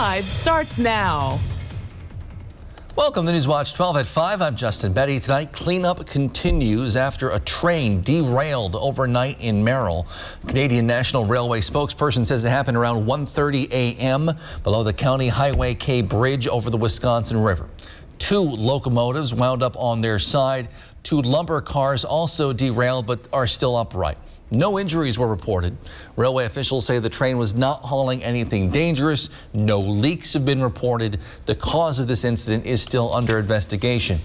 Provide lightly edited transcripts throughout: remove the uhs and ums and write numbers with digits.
5 starts now. Welcome to Newswatch 12 at 5. I'm Justin Betty. Tonight, cleanup continues after a train derailed overnight in Merrill. Canadian National Railway spokesperson says it happened around 1:30 a.m. below the County Highway K Bridge over the Wisconsin River. 2 locomotives wound up on their side. 2 lumber cars also derailed but are still upright. No injuries were reported. Railway officials say the train was not hauling anything dangerous. No leaks have been reported. The cause of this incident is still under investigation.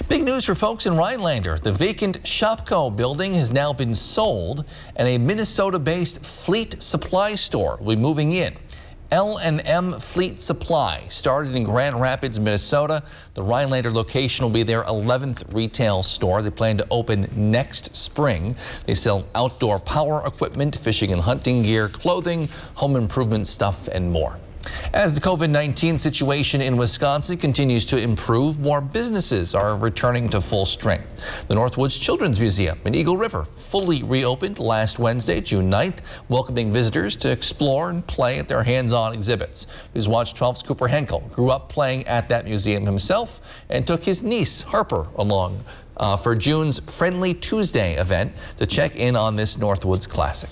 Big news for folks in Rhinelander. The vacant Shopko building has now been sold, and a Minnesota-based fleet supply store will be moving in. L&M Fleet Supply started in Grand Rapids, Minnesota. The Rhinelander location will be their 11th retail store. They plan to open next spring. They sell outdoor power equipment, fishing and hunting gear, clothing, home improvement stuff, and more. As the COVID-19 situation in Wisconsin continues to improve, more businesses are returning to full strength. The Northwoods Children's Museum in Eagle River fully reopened last Wednesday, June 9th, welcoming visitors to explore and play at their hands-on exhibits. Newswatch 12's Cooper Henkel grew up playing at that museum himself and took his niece, Harper, along for June's Friendly Tuesday event to check in on this Northwoods classic.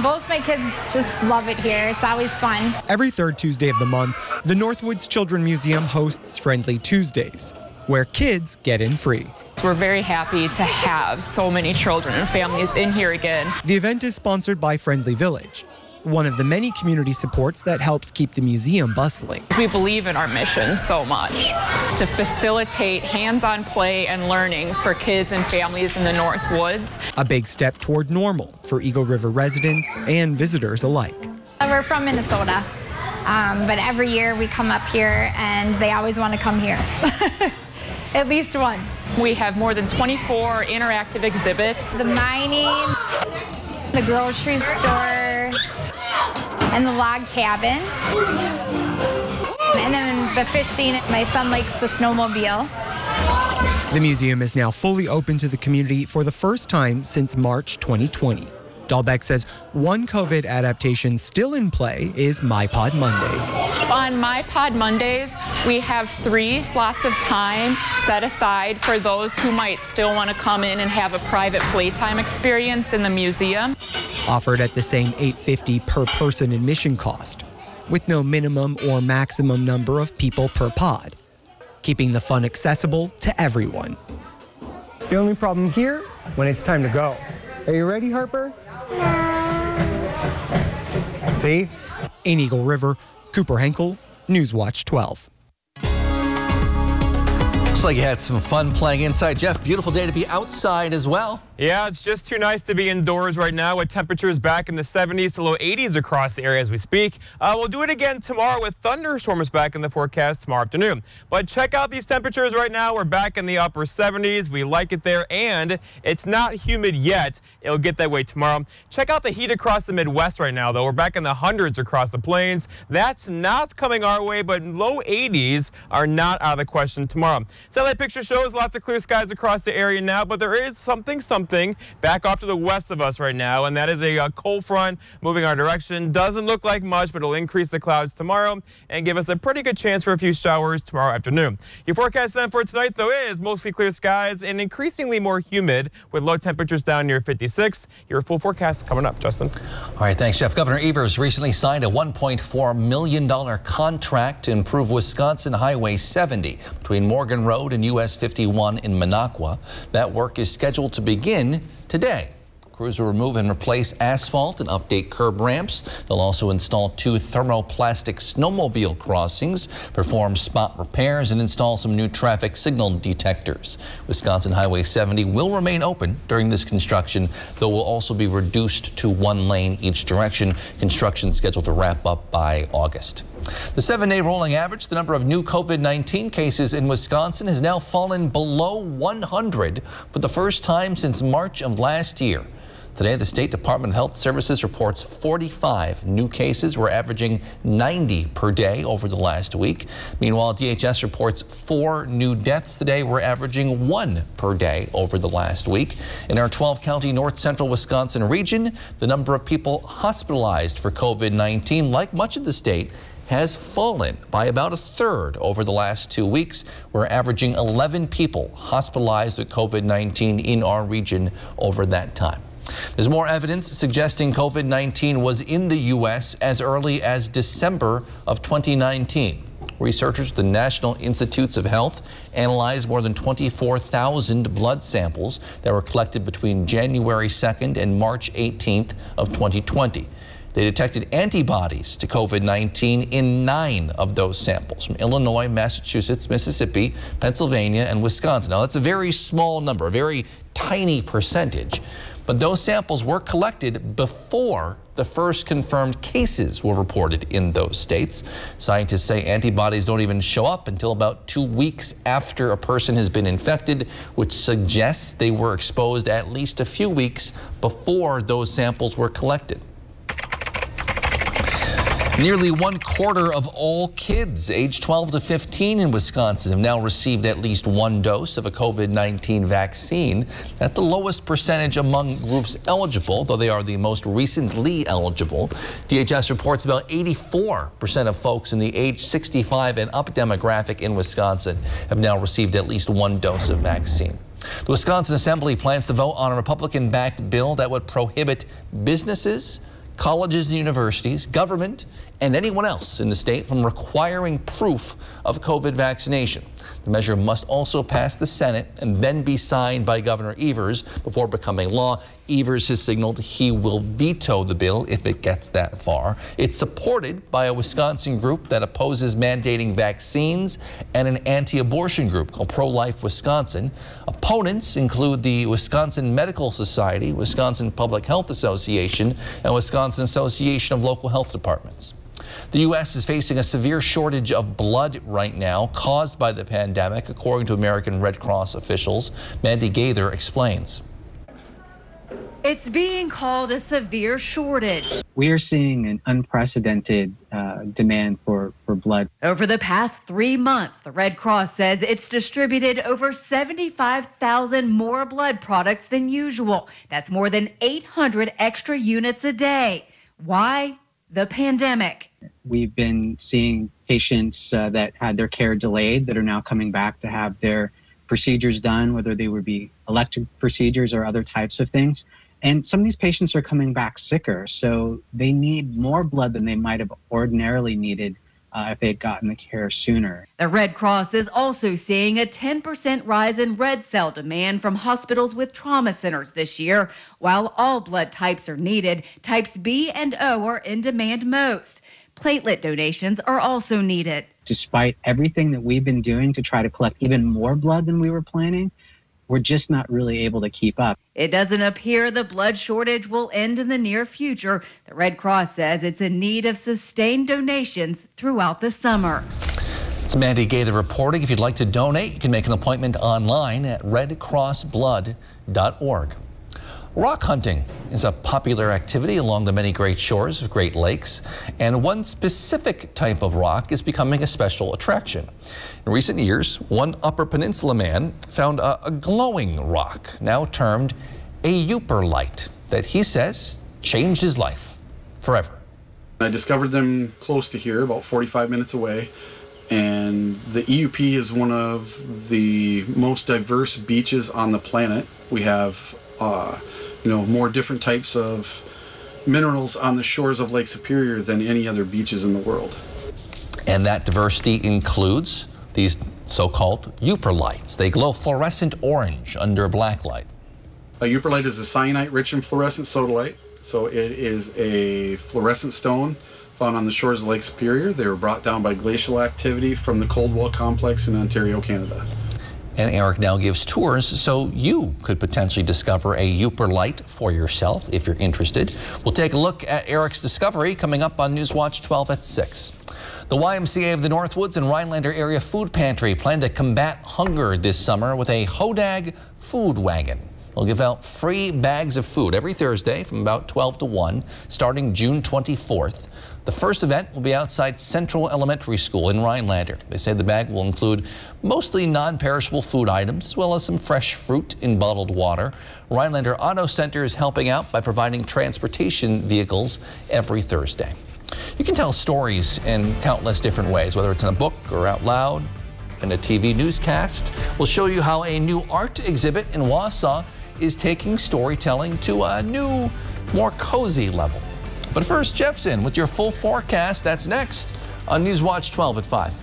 Both my kids just love it here. It's always fun. Every third Tuesday of the month, the Northwoods Children's Museum hosts Friendly Tuesdays, where kids get in free. We're very happy to have so many children and families in here again. The event is sponsored by Friendly Village, one of the many community supports that helps keep the museum bustling. We believe in our mission so much, to facilitate hands-on play and learning for kids and families in the Northwoods. A big step toward normal for Eagle River residents and visitors alike. We're from Minnesota, but every year we come up here and they always want to come here. At least once. We have more than 24 interactive exhibits. The mining, the grocery store, and the log cabin. And then the fishing. My son likes the snowmobile. The museum is now fully open to the community for the first time since March 2020. Dahlbeck says one COVID adaptation still in play is MyPod Mondays. On MyPod Mondays, we have 3 slots of time set aside for those who might still want to come in and have a private playtime experience in the museum. Offered at the same $8.50 per person admission cost, with no minimum or maximum number of people per pod, keeping the fun accessible to everyone. The only problem here, when it's time to go. Are you ready, Harper? See? In Eagle River, Cooper Henkel, Newswatch 12. Looks like you had some fun playing inside. Jeff, beautiful day to be outside as well. Yeah, it's just too nice to be indoors right now with temperatures back in the 70s to low 80s across the area as we speak. We'll do it again tomorrow with thunderstorms back in the forecast tomorrow afternoon. But check out these temperatures right now. We're back in the upper 70s. We like it there, and it's not humid yet. It'll get that way tomorrow. Check out the heat across the Midwest right now, though. We're back in the hundreds across the plains. That's not coming our way, but low 80s are not out of the question tomorrow. Satellite picture shows lots of clear skies across the area now, but there is something back off to the west of us right now, and that is a cold front moving our direction. Doesn't look like much, but it'll increase the clouds tomorrow and give us a pretty good chance for a few showers tomorrow afternoon. Your forecast then for tonight, though, is mostly clear skies and increasingly more humid with low temperatures down near 56. Your full forecast coming up, Justin. All right, thanks, Jeff. Governor Evers recently signed a $1.4 million contract to improve Wisconsin Highway 70 between Morgan Road and US 51 in Minocqua. That work is scheduled to begin today. Crews will remove and replace asphalt and update curb ramps. They'll also install 2 thermoplastic snowmobile crossings, perform spot repairs, and install some new traffic signal detectors. Wisconsin Highway 70 will remain open during this construction, though will also be reduced to 1 lane each direction. Construction scheduled to wrap up by August. The 7-day rolling average, the number of new COVID-19 cases in Wisconsin, has now fallen below 100 for the first time since March of last year. Today, the State Department of Health Services reports 45 new cases. We're averaging 90 per day over the last week. Meanwhile, DHS reports 4 new deaths today. We're averaging 1 per day over the last week. In our 12-county north central Wisconsin region, the number of people hospitalized for COVID-19, like much of the state, has fallen by about a third over the last 2 weeks. We're averaging 11 people hospitalized with COVID-19 in our region over that time. There's more evidence suggesting COVID-19 was in the U.S. as early as December of 2019. Researchers at the National Institutes of Health analyzed more than 24,000 blood samples that were collected between January 2nd and March 18th of 2020. They detected antibodies to COVID-19 in 9 of those samples from Illinois, Massachusetts, Mississippi, Pennsylvania, and Wisconsin. Now, that's a very small number, a very tiny percentage, but those samples were collected before the first confirmed cases were reported in those states. Scientists say antibodies don't even show up until about 2 weeks after a person has been infected, which suggests they were exposed at least a few weeks before those samples were collected. Nearly 1/4 of all kids aged 12 to 15 in Wisconsin have now received at least 1 dose of a COVID-19 vaccine. That's the lowest percentage among groups eligible, though they are the most recently eligible. DHS reports about 84% of folks in the age 65 and up demographic in Wisconsin have now received at least 1 dose of vaccine. The Wisconsin Assembly plans to vote on a Republican-backed bill that would prohibit businesses, colleges and universities, government, and anyone else in the state from requiring proof of COVID vaccination. The measure must also pass the Senate and then be signed by Governor Evers before becoming law. Evers has signaled he will veto the bill if it gets that far. It's supported by a Wisconsin group that opposes mandating vaccines and an anti-abortion group called Pro-Life Wisconsin. Opponents include the Wisconsin Medical Society, Wisconsin Public Health Association, and Wisconsin Association of Local Health Departments. The U.S. is facing a severe shortage of blood right now caused by the pandemic, according to American Red Cross officials. Mandy Gaither explains. It's being called a severe shortage. We are seeing an unprecedented demand for blood. Over the past 3 months, the Red Cross says it's distributed over 75,000 more blood products than usual. That's more than 800 extra units a day. Why? The pandemic. We've been seeing patients that had their care delayed that are now coming back to have their procedures done, whether they would be elective procedures or other types of things. And some of these patients are coming back sicker, so they need more blood than they might have ordinarily needed if they had gotten the care sooner. The Red Cross is also seeing a 10% rise in red cell demand from hospitals with trauma centers this year. While all blood types are needed, types B and O are in demand most. Platelet donations are also needed. Despite everything that we've been doing to try to collect even more blood than we were planning, we're just not really able to keep up. It doesn't appear the blood shortage will end in the near future. The Red Cross says it's in need of sustained donations throughout the summer. It's Mandy Gaither reporting. If you'd like to donate, you can make an appointment online at redcrossblood.org. Rock hunting is a popular activity along the many great shores of Great Lakes, and one specific type of rock is becoming a special attraction. In recent years, one Upper Peninsula man found a glowing rock, now termed a euperlite, that he says changed his life forever. I discovered them close to here, about 45 minutes away, and the EUP is one of the most diverse beaches on the planet. We have more different types of minerals on the shores of Lake Superior than any other beaches in the world. And that diversity includes these so-called euperlites. They glow fluorescent orange under black light. A euperlite is a cyanite-rich and fluorescent sodalite. So it is a fluorescent stone found on the shores of Lake Superior. They were brought down by glacial activity from the Coldwell Complex in Ontario, Canada. And Eric now gives tours, so you could potentially discover a euperlite for yourself if you're interested. We'll take a look at Eric's discovery coming up on Newswatch 12 at 6. The YMCA of the Northwoods and Rhinelander Area Food Pantry plan to combat hunger this summer with a Hodag food wagon. They'll give out free bags of food every Thursday from about 12 to 1, starting June 24th. The first event will be outside Central Elementary School in Rhinelander. They say the bag will include mostly non-perishable food items, as well as some fresh fruit and bottled water. Rhinelander Auto Center is helping out by providing transportation vehicles every Thursday. You can tell stories in countless different ways, whether it's in a book or out loud in a TV newscast. We'll show you how a new art exhibit in Wausau is taking storytelling to a new, more cozy level. But first, Jeff's in with your full forecast. That's next on Newswatch 12 at 5.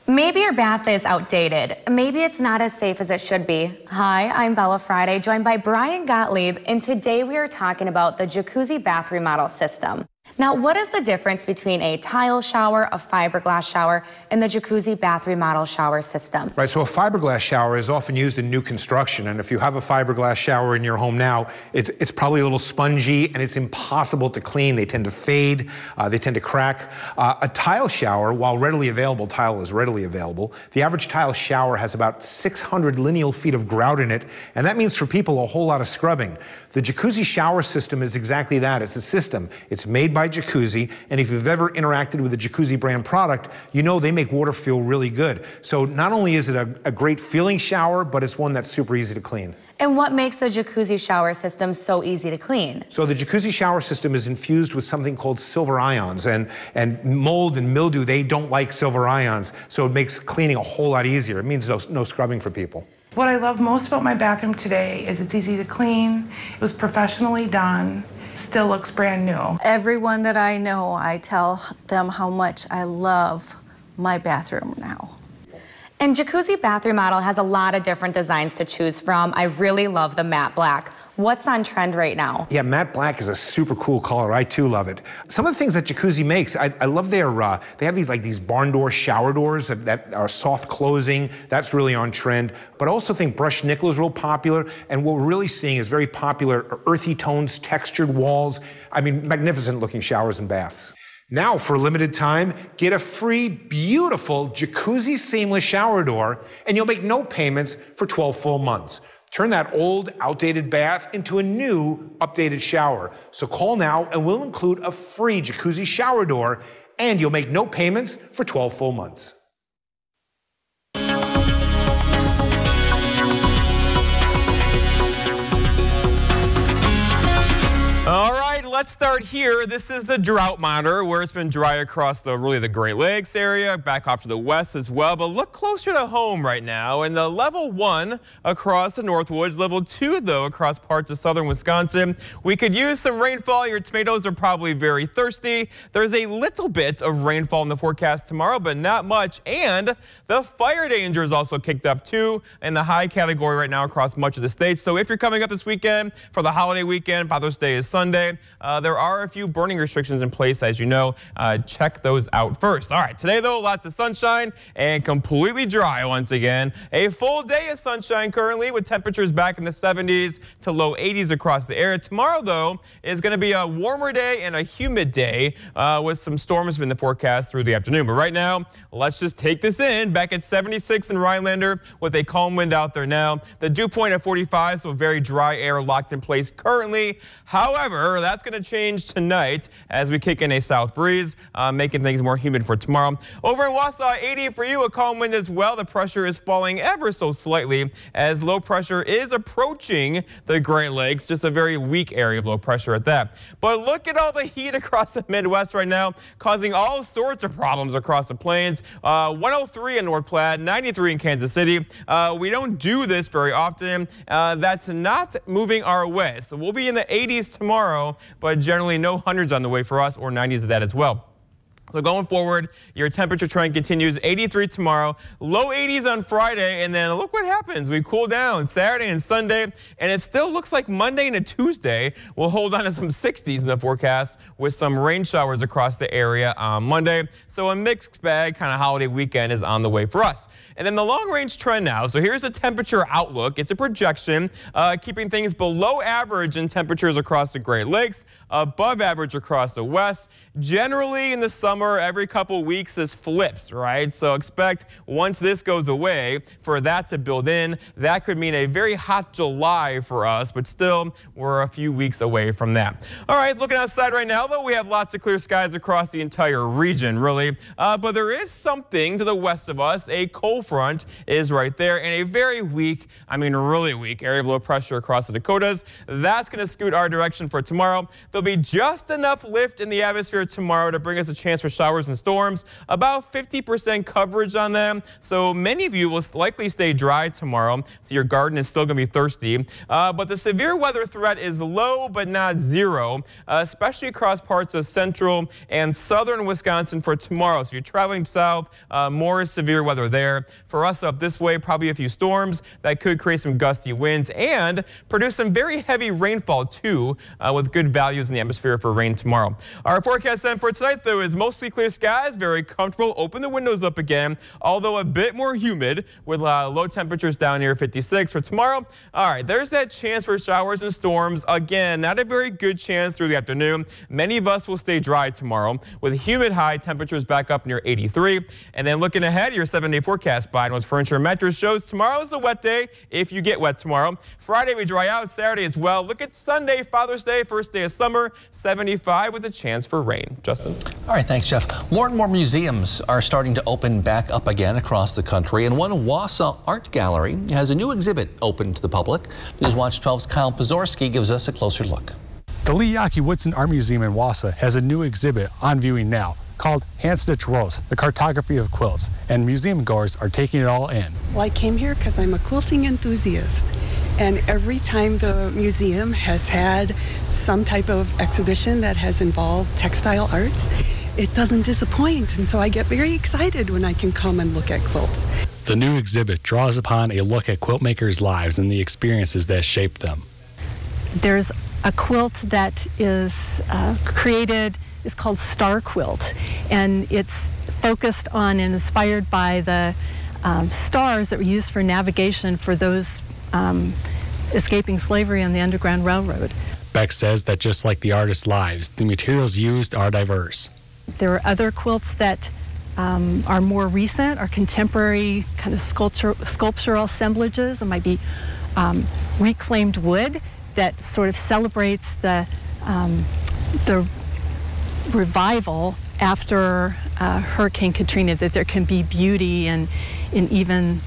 Maybe your bath is outdated. Maybe it's not as safe as it should be. Hi, I'm Bella Friday, joined by Brian Gottlieb, and today we are talking about the jacuzzi bath remodel system. Now, what is the difference between a tile shower, a fiberglass shower, and the jacuzzi bath remodel shower system? Right, so a fiberglass shower is often used in new construction, and if you have a fiberglass shower in your home now, it's probably a little spongy and it's impossible to clean. They tend to fade, they tend to crack. A tile shower, while readily available, tile is readily available, the average tile shower has about 600 lineal feet of grout in it, and that means for people a whole lot of scrubbing. The jacuzzi shower system is exactly that. It's a system. It's made by Jacuzzi, and if you've ever interacted with a Jacuzzi brand product, you know they make water feel really good. So not only is it a great feeling shower, but it's one that's super easy to clean. And what makes the jacuzzi shower system so easy to clean? So the jacuzzi shower system is infused with something called silver ions, and mold and mildew, they don't like silver ions, so it makes cleaning a whole lot easier. It means no scrubbing for people. What I love most about my bathroom today is it's easy to clean, it was professionally done, still looks brand new. Everyone that I know, I tell them how much I love my bathroom now. And Jacuzzi Bath Remodel has a lot of different designs to choose from. I really love the matte black. What's on trend right now? Yeah, matte black is a super cool color. I too love it. Some of the things that Jacuzzi makes, I love their, they have these barn door shower doors that are soft closing. That's really on trend. But I also think brushed nickel is real popular. And what we're really seeing is very popular earthy tones, textured walls. I mean, magnificent looking showers and baths. Now, for a limited time, get a free, beautiful Jacuzzi seamless shower door, and you'll make no payments for 12 full months. Turn that old, outdated bath into a new, updated shower. So call now, and we'll include a free Jacuzzi shower door, and you'll make no payments for 12 full months. All right, let's start here. This is the drought monitor, where it's been dry across the Great Lakes area, back off to the west as well. But look closer to home right now. And the level 1 across the Northwoods, level 2 though across parts of southern Wisconsin. We could use some rainfall. Your tomatoes are probably very thirsty. There's a little bit of rainfall in the forecast tomorrow, but not much. And the fire danger is also kicked up too in the high category right now across much of the state. So if you're coming up this weekend for the holiday weekend, Father's Day is Sunday. There are a few burning restrictions in place, as you know. Check those out first. All right, today though, lots of sunshine and completely dry once again. A full day of sunshine currently with temperatures back in the 70s to low 80s across the area. Tomorrow though is going to be a warmer day and a humid day with some storms in the forecast through the afternoon. But right now, let's just take this in. Back at 76 in Rhinelander with a calm wind out there now. The dew point at 45, so very dry air locked in place currently. However, that's going to change tonight as we kick in a south breeze, making things more humid for tomorrow. Over in Wausau, 80 for you, a calm wind as well. The pressure is falling ever so slightly as low pressure is approaching the Great Lakes. Just a very weak area of low pressure at that. But look at all the heat across the Midwest right now, causing all sorts of problems across the plains. 103 in North Platte, 93 in Kansas City. We don't do this very often. That's not moving our way. So we'll be in the 80s tomorrow, but generally no hundreds on the way for us, or 90s of that as well. So going forward, your temperature trend continues. 83 tomorrow, low 80s on Friday, and then look what happens. We cool down Saturday and Sunday, and it still looks like Monday and a Tuesday will hold on to some 60s in the forecast with some rain showers across the area on Monday. So a mixed bag kind of holiday weekend is on the way for us. And then the long range trend now. So here's a temperature outlook. It's a projection, keeping things below average in temperatures across the Great Lakes, above average across the west. Generally in the summer, summer every couple weeks is flips, right? So expect once this goes away for that to build in. That could mean a very hot July for us, but still we're a few weeks away from that. All right, looking outside right now, though, we have lots of clear skies across the entire region, really. But there is something to the west of us. A cold front is right there, and a very weak, I mean really weak, area of low pressure across the Dakotas. That's going to scoot our direction for tomorrow. There'll be just enough lift in the atmosphere tomorrow to bring us a chance for showers and storms. About 50% coverage on them, so many of you will likely stay dry tomorrow, so your garden is still going to be thirsty. But the severe weather threat is low but not zero, especially across parts of central and southern Wisconsin for tomorrow. So you're traveling south, more severe weather there. For us up this way, probably a few storms that could create some gusty winds and produce some very heavy rainfall too, with good values in the atmosphere for rain tomorrow. Our forecast then for tonight, though, is mostly clear skies, very comfortable. Open the windows up again, although a bit more humid with low temperatures down near 56 for tomorrow. All right, there's that chance for showers and storms. Again, not a very good chance through the afternoon. Many of us will stay dry tomorrow with humid high temperatures back up near 83. And then looking ahead, your 7-day forecast by North Furniture and Mattress shows tomorrow is a wet day if you get wet tomorrow. Friday we dry out, Saturday as well. Look at Sunday, Father's Day, first day of summer, 75 with a chance for rain. Justin. All right, thanks, Jeff. More and more museums are starting to open back up again across the country, and one Wausau Art Gallery has a new exhibit open to the public. Newswatch 12's Kyle Pazorski gives us a closer look. The Lee Yaki Woodson Art Museum in Wausau has a new exhibit on viewing now called Hand Stitch Rolls, the cartography of quilts, and museum goers are taking it all in. Well, I came here because I'm a quilting enthusiast, and every time the museum has had some type of exhibition that has involved textile arts, it doesn't disappoint, and so I get very excited when I can come and look at quilts. The new exhibit draws upon a look at quilt makers' lives and the experiences that shaped them. There's a quilt that is created, is called Star Quilt, and it's focused on and inspired by the stars that were used for navigation for those escaping slavery on the Underground Railroad. Beck says that just like the artists' lives, the materials used are diverse. There are other quilts that are more recent, are contemporary kind of sculptural assemblages. It might be reclaimed wood that sort of celebrates the revival after Hurricane Katrina, that there can be beauty and even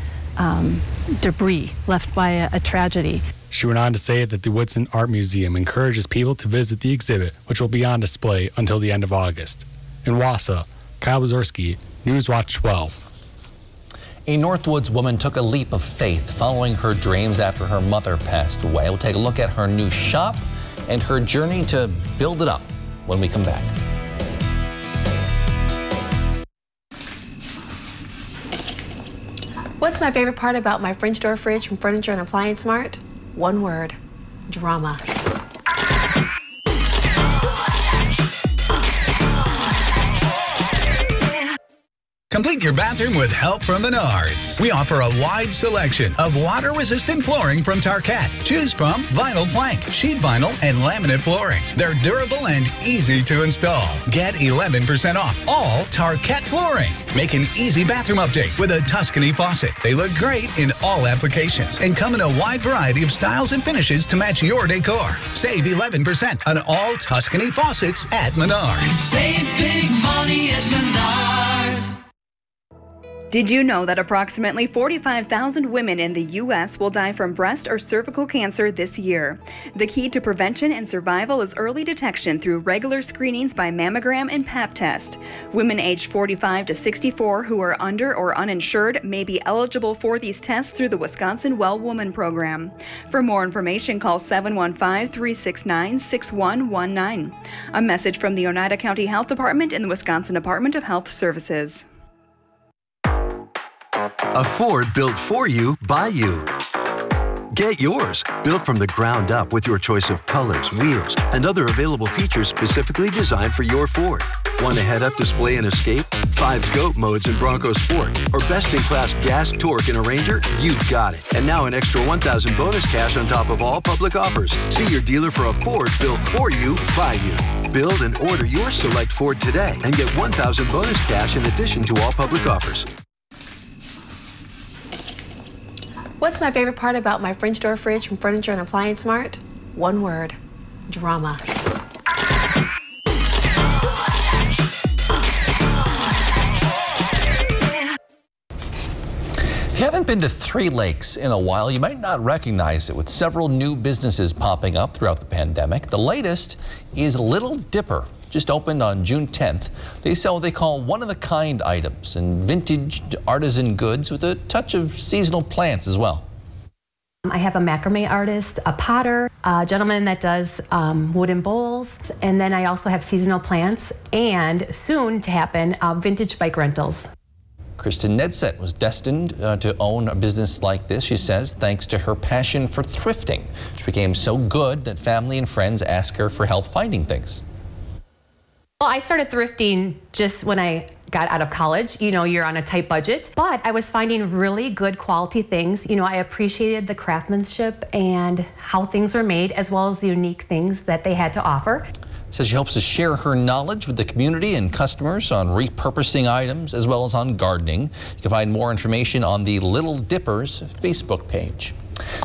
debris left by a tragedy. She went on to say that the Woodson Art Museum encourages people to visit the exhibit, which will be on display until the end of August. In Wausau, Kyle Pazorski, Newswatch 12. A Northwoods woman took a leap of faith following her dreams after her mother passed away. We'll take a look at her new shop and her journey to build it up when we come back. What's my favorite part about my French door fridge from Furniture and Appliance Mart? One word: drama. Complete your bathroom with help from Menards. We offer a wide selection of water-resistant flooring from Tarkett. Choose from vinyl plank, sheet vinyl, and laminate flooring. They're durable and easy to install. Get 11% off all Tarkett flooring. Make an easy bathroom update with a Tuscany faucet. They look great in all applications and come in a wide variety of styles and finishes to match your decor. Save 11% on all Tuscany faucets at Menards. Save big money at Menards. Did you know that approximately 45,000 women in the U.S. will die from breast or cervical cancer this year? The key to prevention and survival is early detection through regular screenings by mammogram and Pap test. Women aged 45 to 64 who are under or uninsured may be eligible for these tests through the Wisconsin Well Woman program. For more information, call 715-369-6119. A message from the Oneida County Health Department and the Wisconsin Department of Health Services. A Ford built for you, by you. Get yours, built from the ground up with your choice of colors, wheels, and other available features specifically designed for your Ford. Want a head-up display in Escape, 5 GOAT modes in Bronco Sport, or best-in-class gas torque in a Ranger? You got it. And now an extra $1,000 bonus cash on top of all public offers. See your dealer for a Ford built for you, by you. Build and order your select Ford today and get $1,000 bonus cash in addition to all public offers. What's my favorite part about my French door fridge from Furniture and Appliance Mart? One word: drama. If you haven't been to Three Lakes in a while, you might not recognize it with several new businesses popping up throughout the pandemic. The latest is Little Dipper. Just opened on June 10th. They sell what they call one-of-a-kind items and vintage artisan goods with a touch of seasonal plants as well. I have a macrame artist, a potter, a gentleman that does wooden bowls, and then I also have seasonal plants and soon to happen vintage bike rentals. Kristen Nedset was destined to own a business like this, she says, thanks to her passion for thrifting. She became so good that family and friends ask her for help finding things. Well, I started thrifting just when I got out of college. You know, you're on a tight budget, but I was finding really good quality things. You know, I appreciated the craftsmanship and how things were made, as well as the unique things that they had to offer. Says she hopes to share her knowledge with the community and customers on repurposing items as well as on gardening. You can find more information on the Little Dippers Facebook page.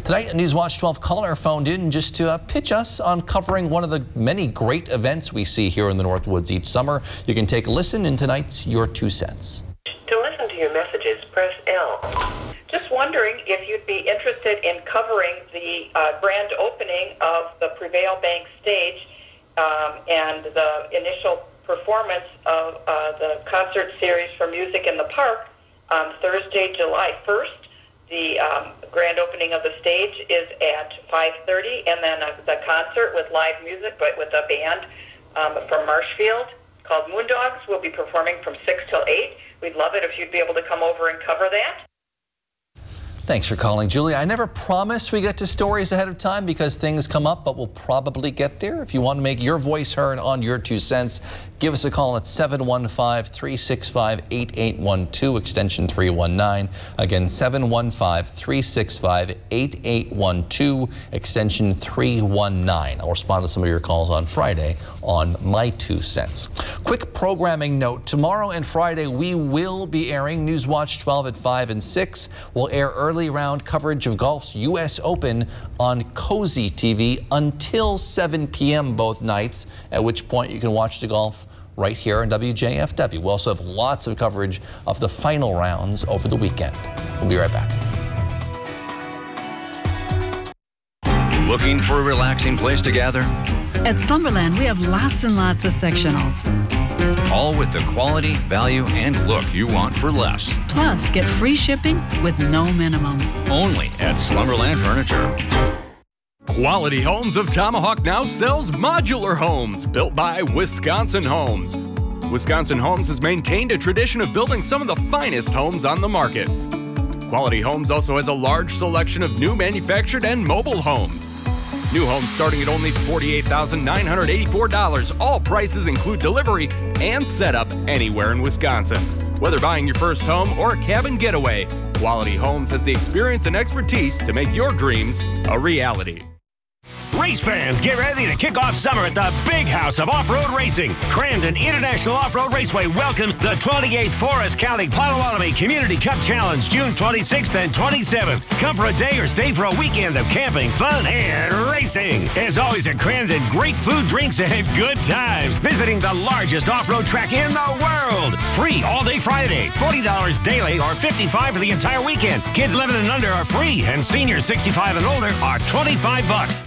Tonight, a Newswatch 12 caller phoned in just to pitch us on covering one of the many great events we see here in the Northwoods each summer. You can take a listen in tonight's Your Two Cents. To listen to your messages, press L. Just wondering if you'd be interested in covering the grand opening of the Prevail Bank stage and the initial performance of the concert series for Music in the Park on Thursday, July 1st. The grand opening of the stage is at 5:30, and then the concert with live music, but with a band from Marshfield called Moondogs will be performing from 6 till 8. We'd love it if you'd be able to come over and cover that. Thanks for calling, Julie. I never promise we get to stories ahead of time because things come up, but we'll probably get there. If you want to make your voice heard on Your Two Cents, give us a call at 715-365-8812, extension 319. Again, 715-365-8812, extension 319. I'll respond to some of your calls on Friday on My Two Cents. Quick programming note. Tomorrow and Friday, we will be airing Newswatch 12 at 5 and 6. We'll air early round coverage of golf's U.S. Open on Cozy TV until 7 p.m. both nights, at which point you can watch the golf right here on WJFW. We'll also have lots of coverage of the final rounds over the weekend. We'll be right back. Looking for a relaxing place to gather? At Slumberland, we have lots and lots of sectionals. All with the quality, value, and look you want for less. Plus, get free shipping with no minimum. Only at Slumberland Furniture. Quality Homes of Tomahawk now sells modular homes built by Wisconsin Homes. Wisconsin Homes has maintained a tradition of building some of the finest homes on the market. Quality Homes also has a large selection of new manufactured and mobile homes. New homes starting at only $48,984. All prices include delivery and setup anywhere in Wisconsin. Whether buying your first home or a cabin getaway, Quality Homes has the experience and expertise to make your dreams a reality. Race fans, get ready to kick off summer at the big house of off-road racing. Crandon International Off-Road Raceway welcomes the 28th Forest County Potawatomi Community Cup Challenge, June 26th and 27th. Come for a day or stay for a weekend of camping, fun, and racing. As always at Crandon, great food, drinks, and good times. Visiting the largest off-road track in the world. Free all day Friday, $40 daily or $55 for the entire weekend. Kids 11 and under are free, and seniors 65 and older are $25.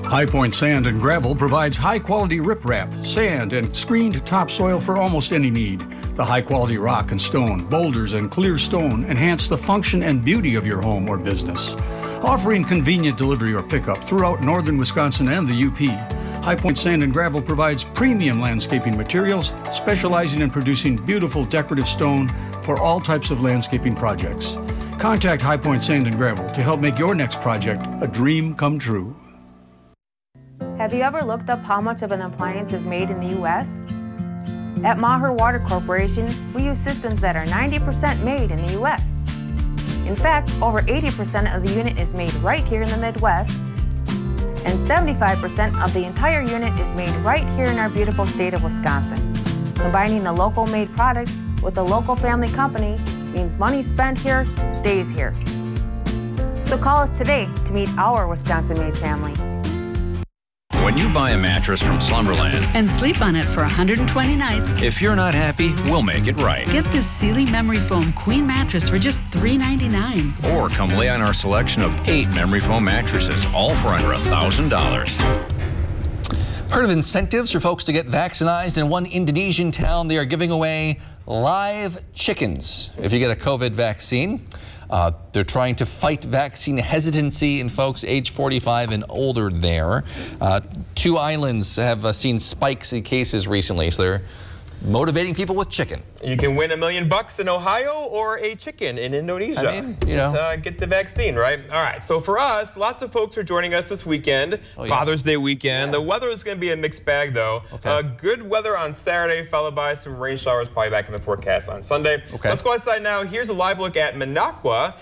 High Point Sand and Gravel provides high-quality riprap, sand, and screened topsoil for almost any need. The high-quality rock and stone, boulders, and clear stone enhance the function and beauty of your home or business. Offering convenient delivery or pickup throughout northern Wisconsin and the UP, High Point Sand and Gravel provides premium landscaping materials, specializing in producing beautiful decorative stone for all types of landscaping projects. Contact High Point Sand and Gravel to help make your next project a dream come true. Have you ever looked up how much of an appliance is made in the U.S.? At Maher Water Corporation, we use systems that are 90% made in the U.S. In fact, over 80% of the unit is made right here in the Midwest, and 75% of the entire unit is made right here in our beautiful state of Wisconsin. Combining the local made product with a local family company means money spent here stays here. So call us today to meet our Wisconsin-made family. When you buy a mattress from Slumberland and sleep on it for 120 nights, if you're not happy, we'll make it right. get this Sealy Memory Foam Queen mattress for just $3.99. Or come lay on our selection of 8 memory foam mattresses, all for under $1,000. Heard of incentives for folks to get vaccinated? In one Indonesian town, they are giving away live chickens if you get a COVID vaccine. They're trying to fight vaccine hesitancy in folks age 45 and older there. 2 islands have seen spikes in cases recently, so they're motivating people with chicken. You can win $1 million in Ohio or a chicken in Indonesia. I mean, you know. Get the vaccine, right? All right, so for us, lots of folks are joining us this weekend, Father's Day weekend. The weather is going to be a mixed bag, though. Good weather on Saturday, followed by some rain showers probably back in the forecast on Sunday. Let's go outside now. Here's a live look at Minocqua.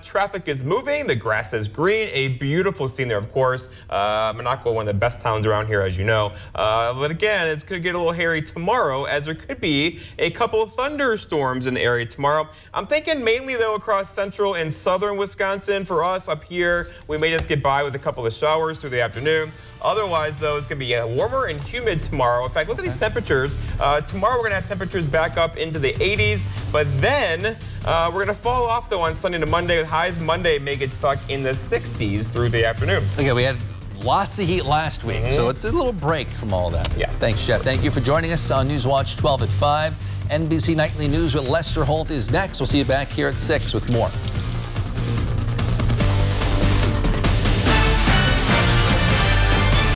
Traffic is moving. The grass is green. A beautiful scene there, of course. Minocqua, one of the best towns around here, as you know. But again, it's going to get a little hairy tomorrow, as there could be a couple of thunderstorms in the area tomorrow. I'm thinking mainly, though, across central and southern Wisconsin. For us up here, we may just get by with a couple of showers through the afternoon. Otherwise, though, it's going to be warmer and humid tomorrow. In fact, look at these temperatures. Tomorrow, we're going to have temperatures back up into the 80s. But then we're going to fall off, though, on Sunday to Monday. With highs Monday may get stuck in the 60s through the afternoon. Okay, we had lots of heat last week, so it's a little break from all that. Yes. Thanks, Jeff. Thank you for joining us on Newswatch 12 at 5. NBC Nightly News with Lester Holt is next. We'll see you back here at 6 with more.